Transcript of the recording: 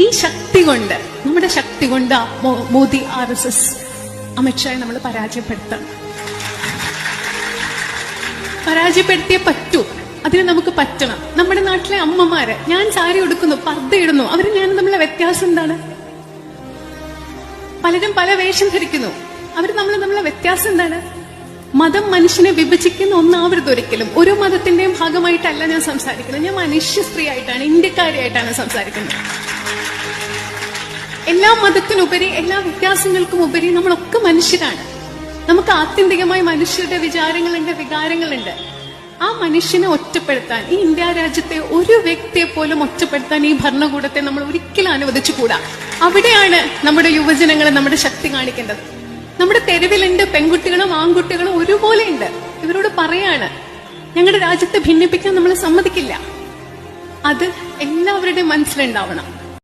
ഈ ശക്തി കൊണ്ട്, നമ്മുടെ ശക്തി കൊണ്ട് മോദി RSS അമിത്ഷായെ നമ്മൾ പരാജയപ്പെടുത്തിയേ പറ്റൂ. അതിന് നമുക്ക് പറ്റണം. നമ്മുടെ നാട്ടിലെ അമ്മമാര്, ഞാൻ സാരി ഉടുക്കുന്നു, പർദ്ദ ഇടുന്നു, അവര് ഞാൻ തമ്മിലുള്ള വ്യത്യാസം എന്താണ്? പലരും പല വേഷം ധരിക്കുന്നു, അവര് തമ്മിലുള്ള വ്യത്യാസം എന്താണ്? മതം മനുഷ്യനെ വിഭജിക്കുന്ന ഒന്നാവരുത് ഒരിക്കലും. ഒരു മതത്തിന്റെയും ഭാഗമായിട്ടല്ല ഞാൻ സംസാരിക്കുന്നത്. ഞാൻ മനുഷ്യ സ്ത്രീ ആയിട്ടാണ്, ഇന്ത്യക്കാരിയായിട്ടാണ് സംസാരിക്കുന്നത്. എല്ലാ മതത്തിനുപരി, എല്ലാ വ്യത്യാസങ്ങൾക്കും ഉപരി നമ്മളൊക്കെ മനുഷ്യരാണ്. നമുക്ക് ആത്യന്തികമായി മനുഷ്യരുടെ വിചാരങ്ങളുണ്ട്, വികാരങ്ങളുണ്ട്. ആ മനുഷ്യനെ ഒറ്റപ്പെടുത്താൻ, ഈ ഇന്ത്യ രാജ്യത്തെ ഒരു വ്യക്തിയെ പോലും ഒറ്റപ്പെടുത്താൻ ഈ ഭരണകൂടത്തെ നമ്മൾ ഒരിക്കലും അനുവദിച്ചുകൂടാ. അവിടെയാണ് നമ്മുടെ യുവജനങ്ങളെ നമ്മുടെ ശക്തി കാണിക്കേണ്ടത്. നമ്മുടെ തെരുവിലുണ്ട് പെൺകുട്ടികളും ആൺകുട്ടികളും ഒരുപോലെ ഉണ്ട്. ഇവരോട് പറയാണ്, ഞങ്ങളുടെ രാജ്യത്തെ ഭിന്നിപ്പിക്കാൻ നമ്മൾ സമ്മതിക്കില്ല. അത് എല്ലാവരുടെയും മനസ്സിലുണ്ടാവണം.